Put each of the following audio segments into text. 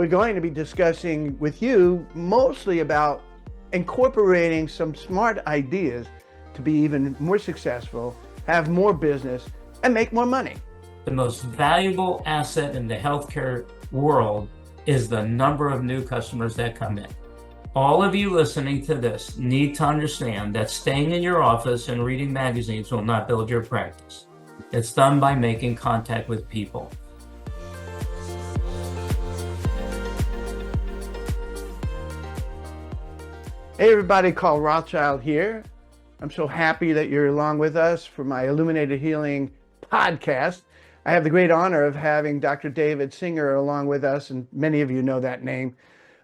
We're going to be discussing with you mostly about incorporating some smart ideas to be even more successful, have more business, and make more money. The most valuable asset in the healthcare world is the number of new customers that come in. All of you listening to this need to understand that staying in your office and reading magazines will not build your practice. It's done by making contact with people. Hey everybody, called Rothschild here. I'm so happy that you're along with us for my Illuminated Healing Podcast. I have the great honor of having Dr. David Singer along with us, and many of you know that name.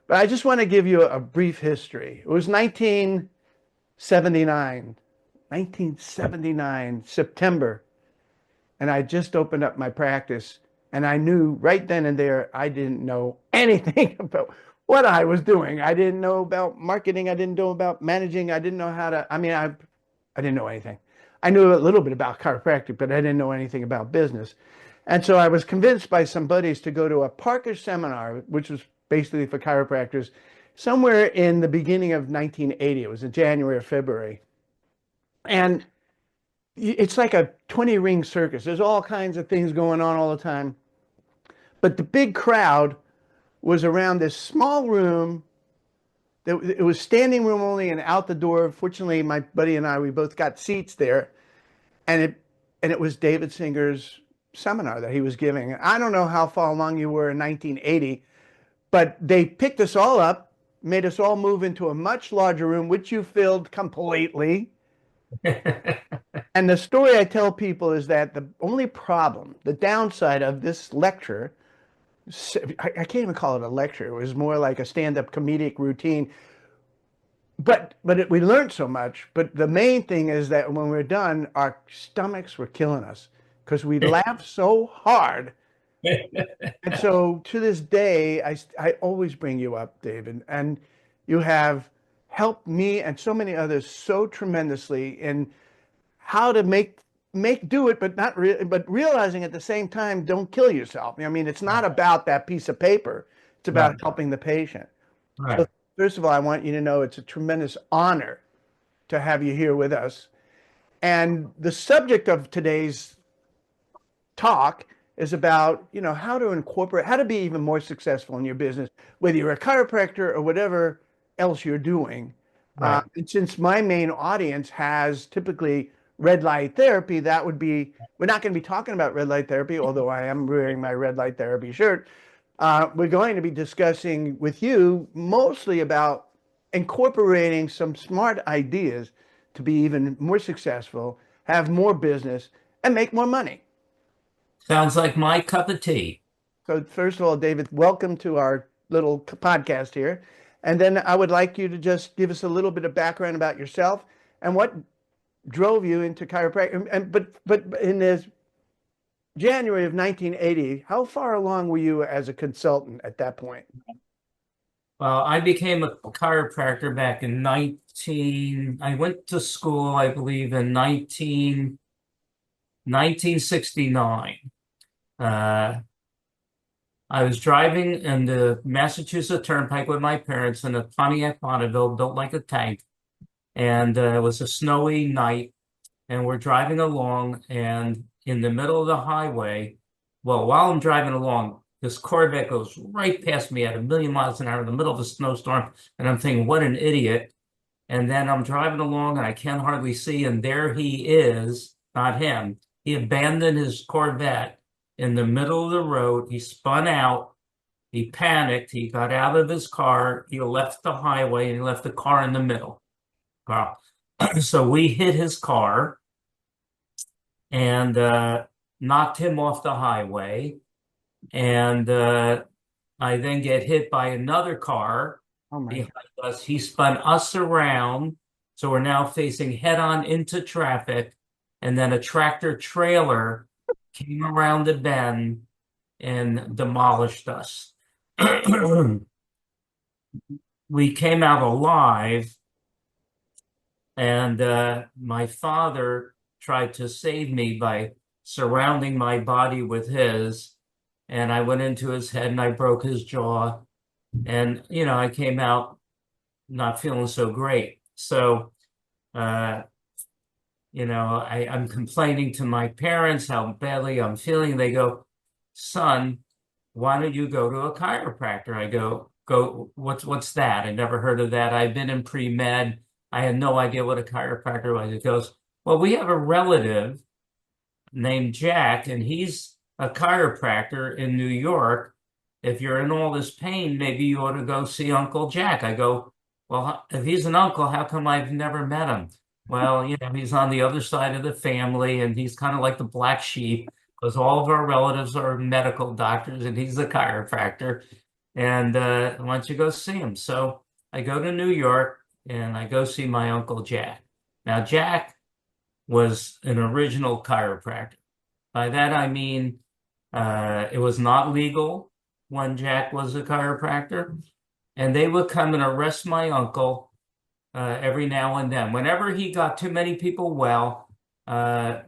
But I just want to give you a brief history. It was 1979, September, and I just opened up my practice, and I knew right then and there I didn't know anything about what I was doing. I didn't know about marketing. I didn't know about managing. I didn't know how to, I didn't know anything. I knew a little bit about chiropractic, but I didn't know anything about business. And so I was convinced by some buddies to go to a Parker seminar, which was basically for chiropractors, somewhere in the beginning of 1980. It was in January or February. And it's like a 20-ring circus. There's all kinds of things going on all the time. But the big crowd was around this small room. It was standing room only and out the door. Fortunately, my buddy and I, we both got seats there. And it was David Singer's seminar that he was giving. I don't know how far along you were in 1980, but they picked us all up, made us all move into a much larger room, which you filled completely. And the story I tell people is that the only problem, the downside of this lecture, I can't even call it a lecture. It was more like a stand-up comedic routine. But we learned so much. But the main thing is that when we were done, our stomachs were killing us because we laughed so hard. And so to this day, I always bring you up, David, and you have helped me and so many others so tremendously in how to do it, but not but realizing at the same time, don't kill yourself. I mean, it's not about that piece of paper. It's about helping the patient. Right. So first of all, I want you to know it's a tremendous honor to have you here with us. And the subject of today's talk is about, how to be even more successful in your business, whether you're a chiropractor or whatever else you're doing. Right. And since my main audience has typically red light therapy, we're not going to be talking about red light therapy, although I am wearing my red light therapy shirt. We're going to be discussing with you mostly about incorporating some smart ideas to be even more successful, have more business, and make more money. Sounds like my cup of tea. So first of all, David, welcome to our little podcast here. And then I would like you to just give us a little bit of background about yourself and what drove you into chiropractic. But in this January of 1980, how far along were you as a consultant at that point? Well, I became a chiropractor back in I went to school, I believe, in 1969. I was driving in the Massachusetts Turnpike with my parents in a Pontiac Bonneville built like a tank. And it was a snowy night, and we're driving along, and in the middle of the highway, well, while I'm driving along, this Corvette goes right past me at 1,000,000 miles an hour in the middle of a snowstorm, and I'm thinking, what an idiot. And then I'm driving along, and I can't hardly see, and there he is, not him. He abandoned his Corvette in the middle of the road. He spun out. He panicked. He got out of his car. He left the highway, and he left the car in the middle. So we hit his car and knocked him off the highway. And I then get hit by another car behind us. He spun us around. So we're now facing head on into traffic. And then a tractor trailer came around the bend and demolished us. We came out alive. And my father tried to save me by surrounding my body with his. and I went into his head and I broke his jaw. And, I came out not feeling so great. So, uh, I'm complaining to my parents how badly I'm feeling. They go, son, why don't you go to a chiropractor? I go, what's that? I never heard of that. I've been in pre-med. I had no idea what a chiropractor was. It goes, well, we have a relative named Jack, and he's a chiropractor in New York. If you're in all this pain, maybe you ought to go see Uncle Jack. I go, well, if he's an uncle, how come I've never met him? Well, he's on the other side of the family, and he's kind of like the black sheep because all of our relatives are medical doctors, and he's a chiropractor. And why don't you go see him? So I go to New York, and I go see my Uncle Jack. Now, Jack was an original chiropractor. By that I mean it was not legal when Jack was a chiropractor, and they would come and arrest my uncle every now and then. Whenever he got too many people well, the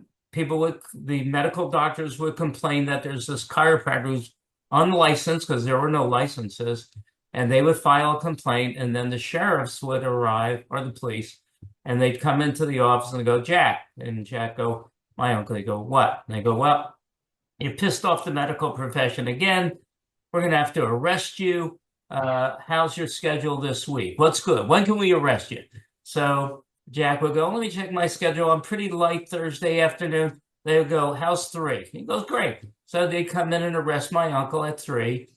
medical doctors would complain that there's this chiropractor who's unlicensed because there were no licenses, and they would file a complaint, and then the sheriffs would arrive, or the police, and they'd come into the office and go, Jack, and Jack go, my uncle, they go, what? And they go, well, you pissed off the medical profession again. We're going to have to arrest you. How's your schedule this week? What's good? When can we arrest you? So Jack would go, let me check my schedule. I'm pretty light Thursday afternoon. They would go, how's 3? He goes, great. So they come in and arrest my uncle at 3.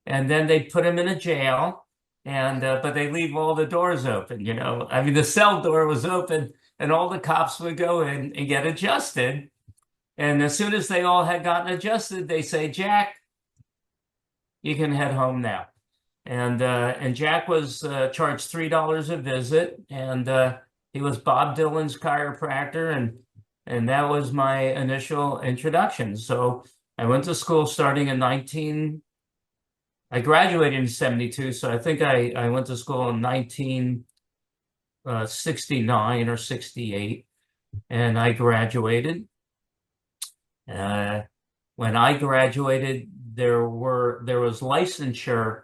And then they put him in a jail. And but they leave all the doors open, I mean, the cell door was open, and all the cops would go in and get adjusted. And as soon as they all had gotten adjusted, they say, Jack, you can head home now. And Jack was charged $3 a visit, and he was Bob Dylan's chiropractor, and that was my initial introduction. So I went to school starting in I graduated in 72, so I think I went to school in 1969 or 68, and I graduated. When I graduated, there was licensure,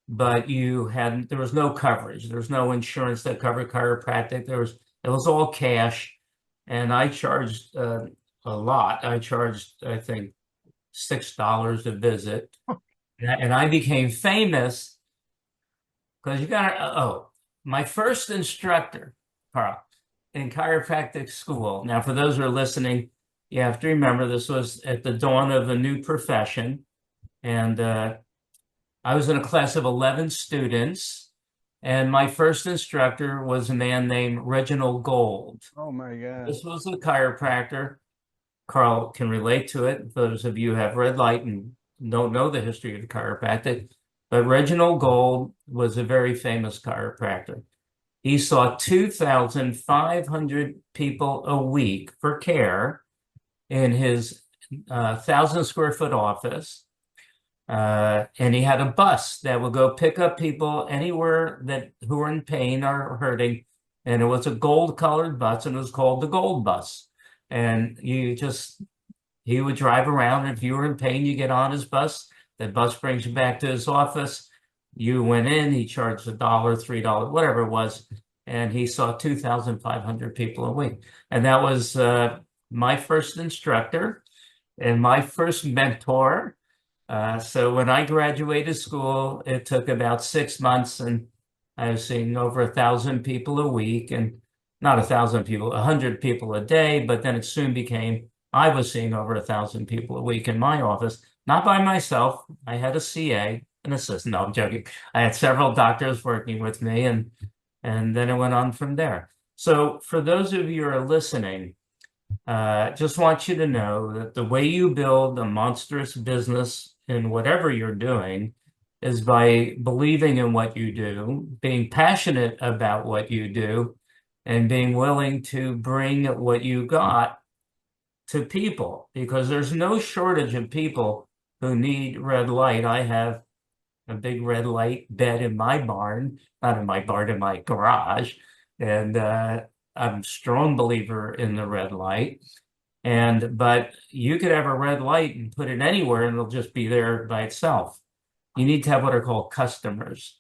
but there was no coverage. There was no insurance that covered chiropractic. It was all cash, and I charged a lot. I charged, I think, $6 a visit. And I became famous because my first instructor, Carl, in chiropractic school. Now, for those who are listening, you have to remember this was at the dawn of a new profession. And I was in a class of 11 students. And my first instructor was a man named Reginald Gold. Oh, my God. This was a chiropractor. Carl can relate to it. Those of you who have red light and don't know the history of chiropractic, but Reginald Gold was a very famous chiropractor. He saw 2,500 people a week for care in his 1,000-square-foot office. And he had a bus that would go pick up people anywhere who were in pain or hurting. And it was a gold-colored bus, and it was called the Gold Bus. And he would drive around. If you were in pain, you get on his bus. The bus brings you back to his office. You went in, he charged $1, $3, whatever it was. And he saw 2,500 people a week. And that was my first instructor and my first mentor. So when I graduated school, it took about 6 months, and I was seeing over 1,000 people a week, and not 1,000 people, 100 people a day. But then it soon became, I was seeing over 1,000 people a week in my office, not by myself. I had a CA, an assistant. No, I'm joking. I had several doctors working with me, and then it went on from there. So for those of you who are listening, just want you to know that the way you build a monstrous business in whatever you're doing is by believing in what you do, being passionate about what you do, and being willing to bring what you got to people, because there's no shortage of people who need red light. I have a big red light bed in my barn, not in my barn, in my garage. And I'm a strong believer in the red light. But you could have a red light and put it anywhere and it'll just be there by itself. You need to have what are called customers.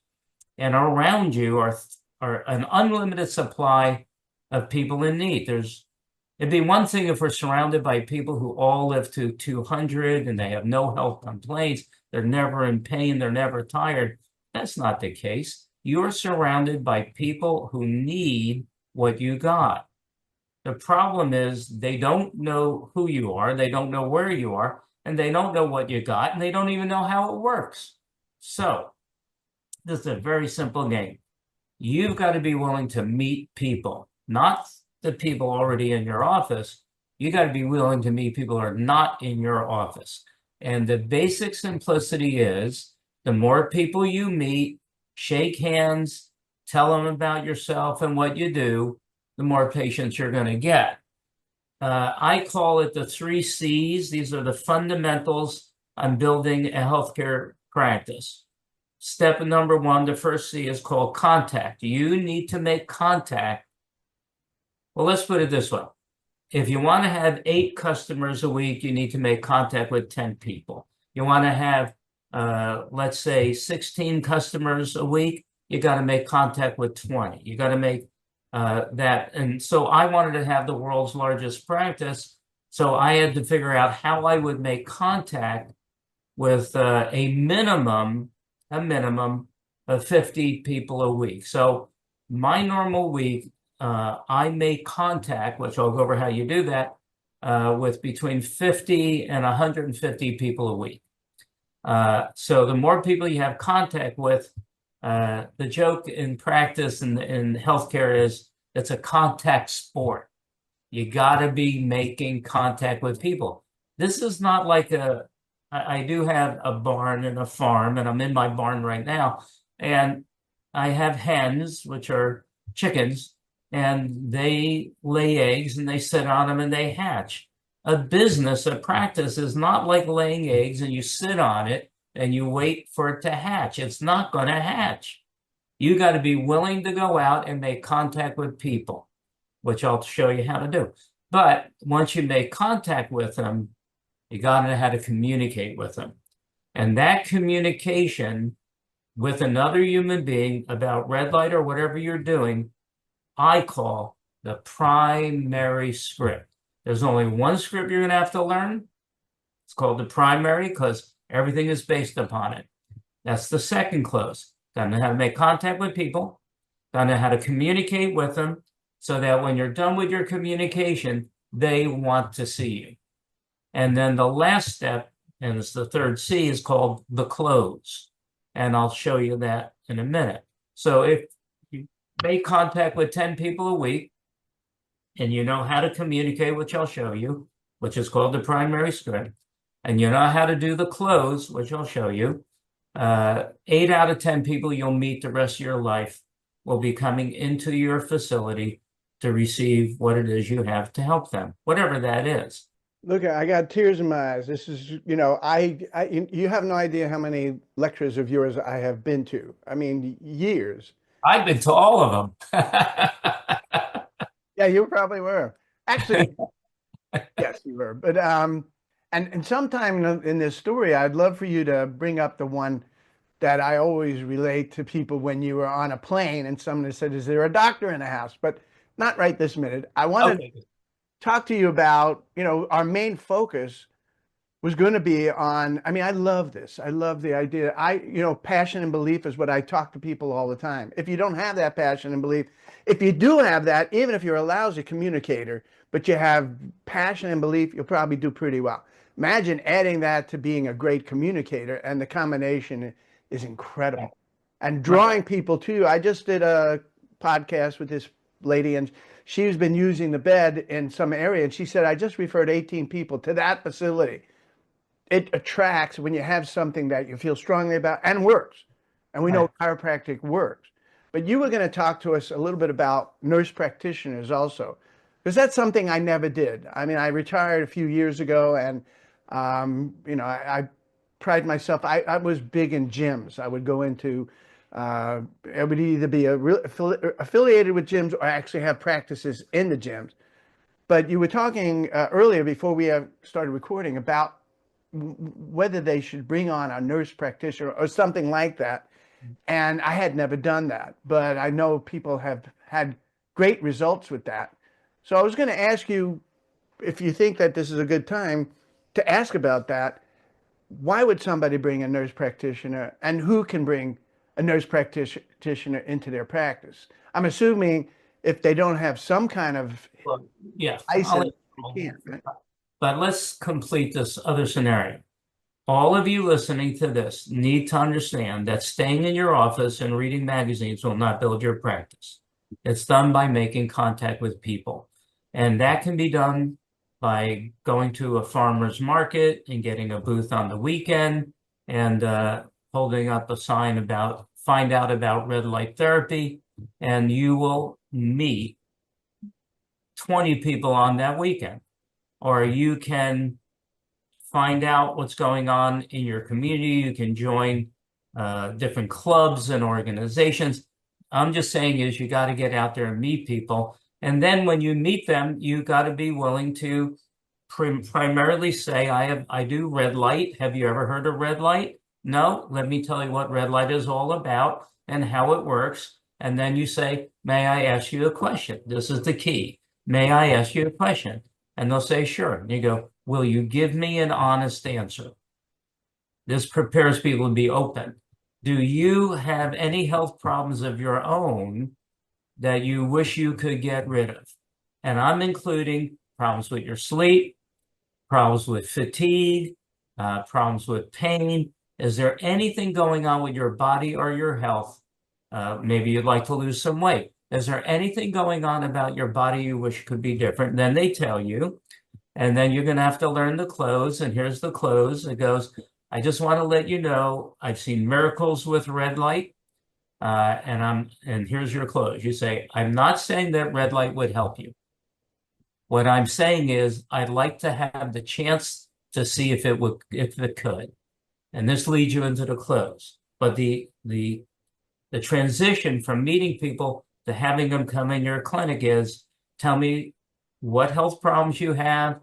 And around you are an unlimited supply of people in need. It'd be one thing if we're surrounded by people who all live to 200 and they have no health complaints, they're never in pain, they're never tired. That's not the case. You're surrounded by people who need what you got. The problem is they don't know who you are, they don't know where you are, and they don't know what you got, and they don't even know how it works. So this is a very simple game. You've got to be willing to meet people, not the people already in your office. You got to be willing to meet people who are not in your office. And the basic simplicity is the more people you meet, shake hands, tell them about yourself and what you do, the more patients you're going to get. I call it the 3 C's. These are the fundamentals on building a healthcare practice. Step number 1, the first C is called contact. You need to make contact. Well, let's put it this way. If you want to have 8 customers a week, you need to make contact with 10 people. You want to have, let's say, 16 customers a week, you got to make contact with 20. You got to make that. And so I wanted to have the world's largest practice. So I had to figure out how I would make contact with a minimum of 50 people a week. So my normal week, I make contact, which I'll go over how you do that, with between 50 and 150 people a week. So the more people you have contact with, the joke in practice in healthcare is it's a contact sport. You got to be making contact with people. This is not like I do have a barn and a farm, and I'm in my barn right now, and I have hens, which are chickens, and they lay eggs and they sit on them and they hatch. A business, a practice is not like laying eggs and you sit on it and you wait for it to hatch. It's not going to hatch. You got to be willing to go out and make contact with people, which I'll show you how to do. But once you make contact with them, you got to know how to communicate with them. And that communication with another human being about red light or whatever you're doing, I call the primary script. There's only one script you're going to have to learn. It's called the primary because everything is based upon it. That's the second close. Got to know how to make contact with people. Got to know how to communicate with them so that when you're done with your communication, they want to see you. And then the last step, and it's the third C, is called the close. And I'll show you that in a minute. So if you make contact with 10 people a week, and you know how to communicate, which I'll show you, which is called the primary script, and you know how to do the close, which I'll show you, 8 out of 10 people you'll meet the rest of your life will be coming into your facility to receive what it is you have to help them, whatever that is. Look, I got tears in my eyes. This is, you have no idea how many lectures of yours I have been to. I mean, years. I've been to all of them. Yeah, you probably were. Actually, yes, you were. But and sometime in this story, I'd love for you to bring up the one that I always relate to people when you were on a plane and someone said, "Is there a doctor in the house?" But not right this minute. I wanted to talk to you about, our main focus was going to be on, I mean, I love this. I love the idea. Passion and belief is what I talk to people all the time. If you don't have that passion and belief, if you do have that, even if you're a lousy communicator, but you have passion and belief, you'll probably do pretty well. Imagine adding that to being a great communicator, and the combination is incredible. And drawing people to you. I just did a podcast with this lady, and she's been using the bed in some area, and she said, I just referred 18 people to that facility. It attracts when you have something that you feel strongly about and works. And we know chiropractic works. But you were going to talk to us a little bit about nurse practitioners also, because that's something I never did. I mean, I retired a few years ago, and I pride myself. I was big in gyms. I would go into, it would either be affiliated with gyms or actually have practices in the gyms. But you were talking earlier before we started recording about whether they should bring on a nurse practitioner or something like that. And I had never done that, but I know people have had great results with that. So I was going to ask you if you think that this is a good time to ask about that. Why would somebody bring a nurse practitioner, and who can bring a nurse practitioner into their practice? I'm assuming if they don't have some kind of Well, yeah, license, they can't, right? but let's complete this other scenario. All of you listening to this need to understand that staying in your office and reading magazines will not build your practice. It's done by making contact with people. And that can be done by going to a farmer's market and getting a booth on the weekend and holding up a sign about find out about red light therapy, and you will meet 20 people on that weekend. Or you can find out what's going on in your community. You can join different clubs and organizations. I'm just saying is you got to get out there and meet people. And then when you meet them, you got to be willing to primarily say, I do red light. Have you ever heard of red light? No, let me tell you what red light is all about and how it works. And then you say, may I ask you a question? This is the key. May I ask you a question? And they'll say, sure. And you go, will you give me an honest answer? This prepares people to be open. Do you have any health problems of your own that you wish you could get rid of? And I'm including problems with your sleep, problems with fatigue, problems with pain. Is there anything going on with your body or your health? Maybe you'd like to lose some weight. Is there anything going on about your body you wish could be different? Then they tell you, and then you're going to have to learn the close. And here's the close. It goes, I just want to let you know, I've seen miracles with red light. And here's your close. You say, I'm not saying that red light would help you. What I'm saying is I'd like to have the chance to see if it could. And this leads you into the close. But the transition from meeting people to having them come in your clinic is, tell me what health problems you have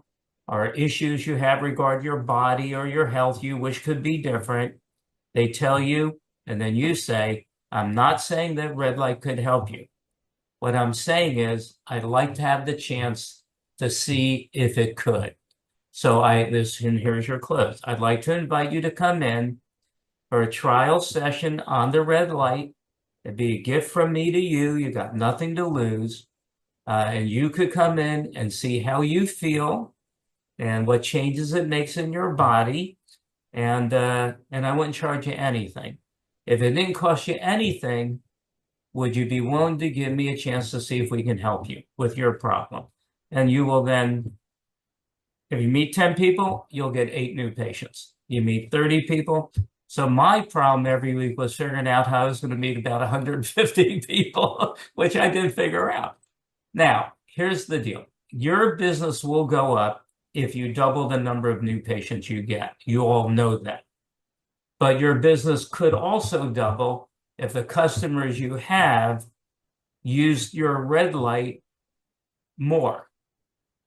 or issues you have regarding your body or your health you wish could be different. They tell you, and then you say, I'm not saying that red light could help you. What I'm saying is I'd like to have the chance to see if it could. So and here's your close. I'd like to invite you to come in for a trial session on the red light. It'd be a gift from me to you. You got nothing to lose. And you could come in and see how you feel and what changes it makes in your body. And I wouldn't charge you anything. If it didn't cost you anything, would you be willing to give me a chance to see if we can help you with your problem? And you will then, if you meet 10 people, you'll get 8 new patients. You meet 30 people. So my problem every week was figuring out how I was going to meet about 150 people, which I did figure out. Now, here's the deal. Your business will go up if you double the number of new patients you get. You all know that. But your business could also double if the customers you have use your red light more.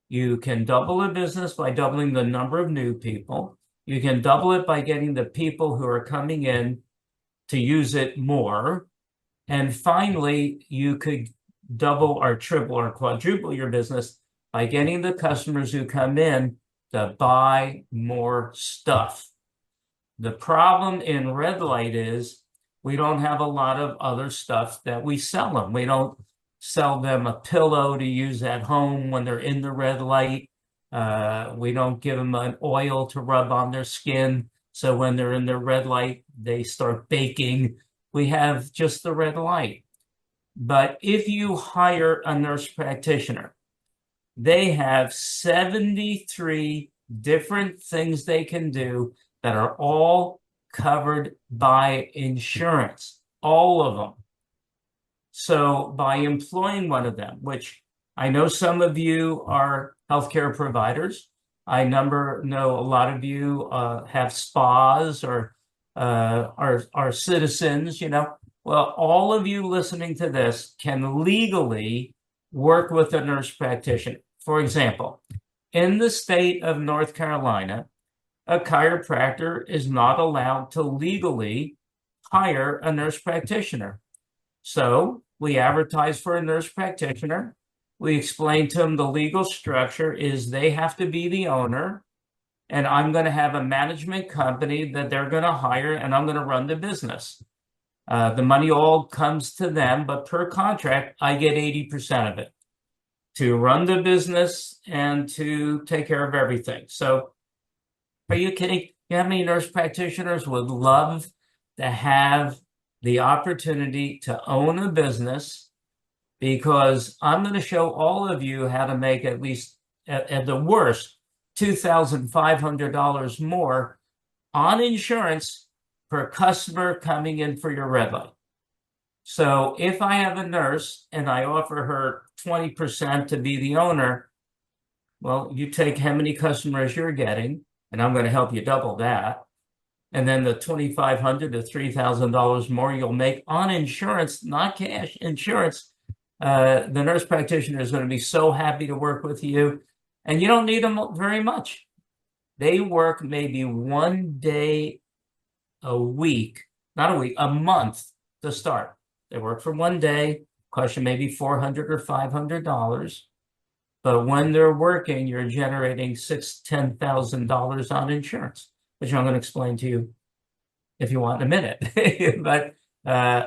You can double a business by doubling the number of new people. You can double it by getting the people who are coming in to use it more. And finally, you could double or triple or quadruple your business by getting the customers who come in to buy more stuff. The problem in red light is we don't have a lot of other stuff that we sell them. We don't sell them a pillow to use at home when they're in the red light. We don't give them an oil to rub on their skin. So when they're in the red light, they start baking. We have just the red light. But if you hire a nurse practitioner, they have 73 different things they can do that are all covered by insurance, all of them. So by employing one of them, which I know some of you are healthcare providers, I know a lot of you have spas or are citizens, Well, all of you listening to this can legally work with a nurse practitioner For example, in the state of North Carolina, a chiropractor is not allowed to legally hire a nurse practitioner. So we advertise for a nurse practitioner. We explain to them the legal structure is they have to be the owner, and I'm going to have a management company that they're going to hire, and I'm going to run the business. The money all comes to them, but per contract, I get 80% of it to run the business and to take care of everything. So are you kidding? You know how many nurse practitioners would love to have the opportunity to own a business? Because I'm going to show all of you how to make at least, at the worst, $2,500 more on insurance per customer coming in for your red light. So if I have a nurse and I offer her 20% to be the owner, well, you take how many customers you're getting, and I'm going to help you double that. And then the $2,500 to $3,000 more you'll make on insurance, not cash, insurance. The nurse practitioner is going to be so happy to work with you, and you don't need them very much. They work maybe one day a week, not a week, a month to start. They work for one day, cost you maybe $400 or $500. But when they're working, you're generating $6,000, $10,000 on insurance, which I'm going to explain to you if you want in a minute. But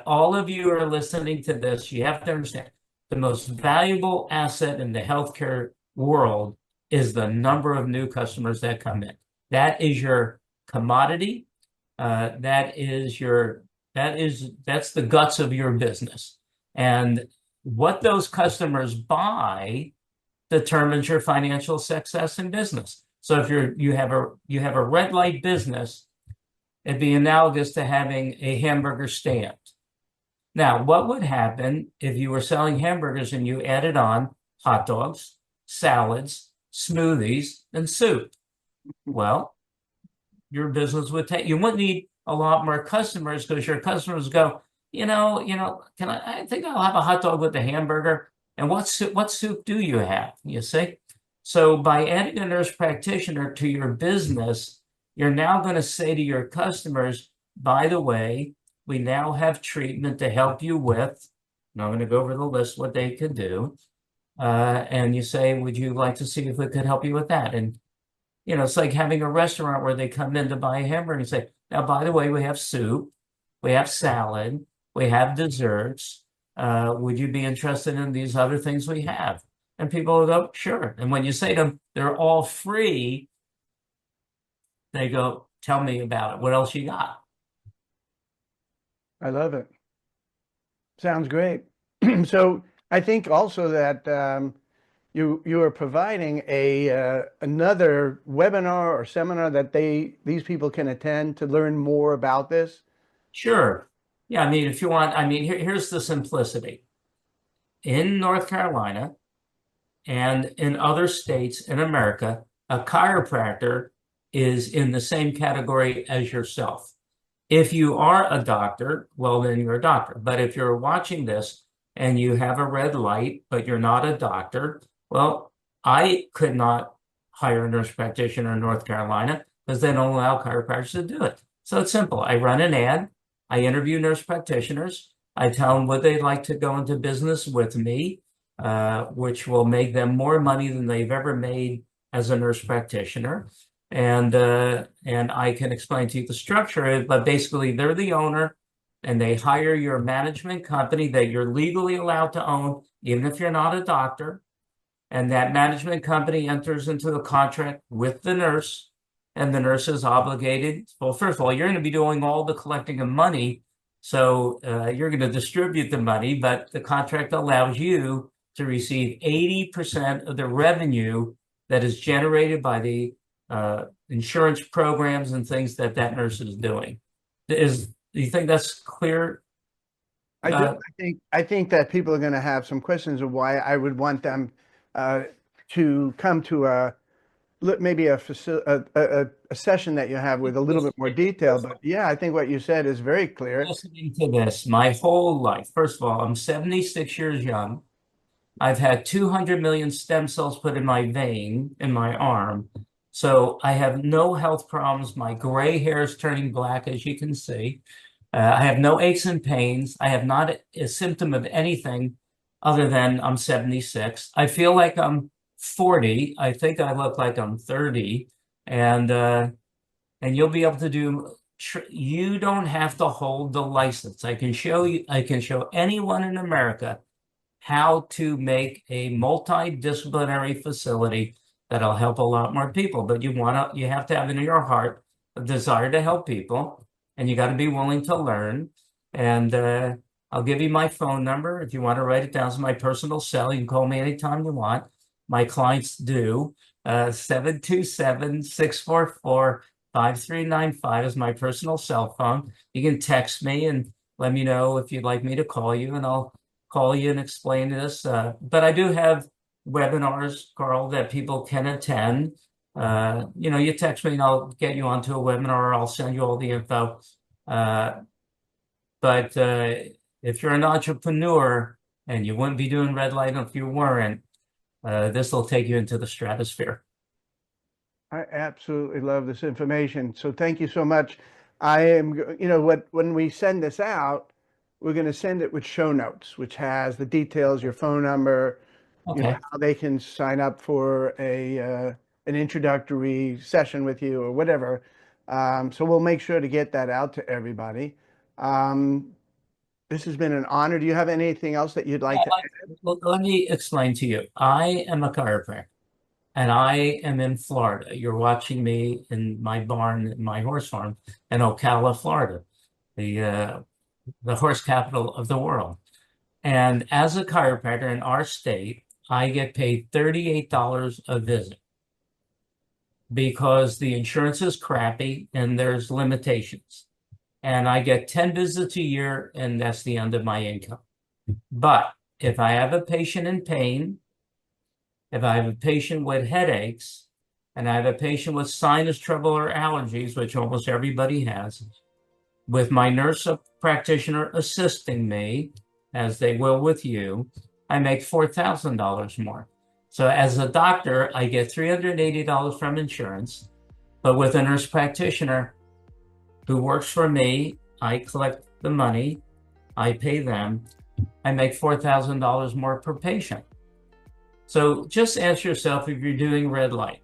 all of you are listening to this. You have to understand the most valuable asset in the healthcare world is the number of new customers that come in. That is your commodity. That's the guts of your business. And what those customers buy determines your financial success in business. So if you have a red light business, it'd be analogous to having a hamburger stand. Now, what would happen if you were selling hamburgers and you added on hot dogs, salads, smoothies, and soup? Well, your business would take, you wouldn't need a lot more customers because your customers go, I think I'll have a hot dog with the hamburger. And what soup do you have? You see? So by adding a nurse practitioner to your business, you're now going to say to your customers, by the way, we now have treatment to help you with, and I'm going to go over the list, what they could do. And you say, would you like to see if we could help you with that? And, it's like having a restaurant where they come in to buy a hamburger and say, now, by the way, we have soup, we have salad, we have desserts. Would you be interested in these other things we have? And people will go, sure. And when you say to them, they're all free, they go, tell me about it. What else you got? I love it. Sounds great. So I think also that you are providing another webinar or seminar that these people can attend to learn more about this. Sure. Yeah, if you want, here's the simplicity. In North Carolina and in other states in America, a chiropractor is in the same category as yourself. If you are a doctor, well, then you're a doctor. But if you're watching this and you have a red light, but you're not a doctor, well, I could not hire a nurse practitioner in North Carolina because they don't allow chiropractors to do it. So it's simple. I run an ad. I interview nurse practitioners. I tell them would they like to go into business with me, which will make them more money than they've ever made as a nurse practitioner. And I can explain to you the structure, but basically they're the owner and they hire your management company that you're legally allowed to own, even if you're not a doctor. And that management company enters into a contract with the nurse, and the nurse is obligated. Well, first of all, you're going to be doing all the collecting of money. So you're going to distribute the money, but the contract allows you to receive 80% of the revenue that is generated by the insurance programs and things that nurse is doing. Do you think that's clear? I do. I think that people are going to have some questions of why I would want them to come to maybe a session that you have with a little bit more detail. But yeah, I think what you said is very clear. Listening to this my whole life. First of all, I'm 76 years young. I've had 200 million stem cells put in my vein, in my arm. So I have no health problems. My gray hair is turning black, as you can see. I have no aches and pains. I have not a symptom of anything other than I'm 76. I feel like I'm 40. I think I look like I'm 30. And you'll be able to do, you don't have to hold the license. I can show anyone in America how to make a multidisciplinary facility that'll help a lot more people. But you have to have in your heart a desire to help people, and you got to be willing to learn. And I'll give you my phone number if you want to write it down. It's my personal cell. You can call me anytime you want. My clients do. 727-644-5395 is my personal cell phone. You can text me and let me know if you'd like me to call you, and I'll call you and explain this. But I do have webinars, Carl, that people can attend. You text me and I'll get you onto a webinar, or I'll send you all the info. But if you're an entrepreneur, and you wouldn't be doing red light if you weren't, this will take you into the stratosphere. I absolutely love this information. So thank you so much. When we send this out, we're going to send it with show notes, which has the details, your phone number, Okay. how they can sign up for an introductory session with you or whatever. So we'll make sure to get that out to everybody. This has been an honor. Do you have anything else that you'd like to add? Let me explain to you. I am a chiropractor, and I am in Florida. You're watching me in my barn, my horse farm in Ocala, Florida, the horse capital of the world. And as a chiropractor in our state, I get paid $38 a visit because the insurance is crappy and there's limitations. And I get 10 visits a year, and that's the end of my income. But if I have a patient in pain, if I have a patient with headaches, and I have a patient with sinus trouble or allergies, which almost everybody has, with my nurse practitioner assisting me, as they will with you, I make $4,000 more. So as a doctor, I get $380 from insurance, but with a nurse practitioner who works for me, I collect the money, I pay them, I make $4,000 more per patient. So just ask yourself, if you're doing red light,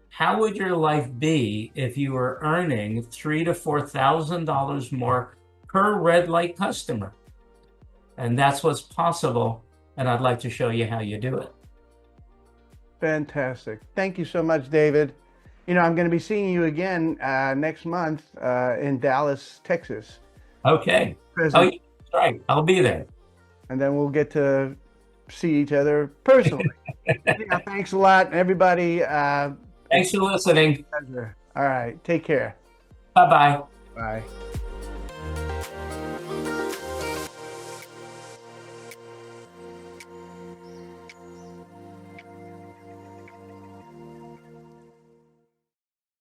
how would your life be if you were earning $3,000 to $4,000 more per red light customer? And that's what's possible, and I'd like to show you how you do it. Fantastic. Thank you so much, David. I'm going to be seeing you again next month in Dallas, Texas. Okay. Oh, yeah, that's right. I'll be there. And then we'll get to see each other personally. Thanks a lot, everybody. Thanks for listening. Pleasure. All right. Take care. Bye-bye. Bye.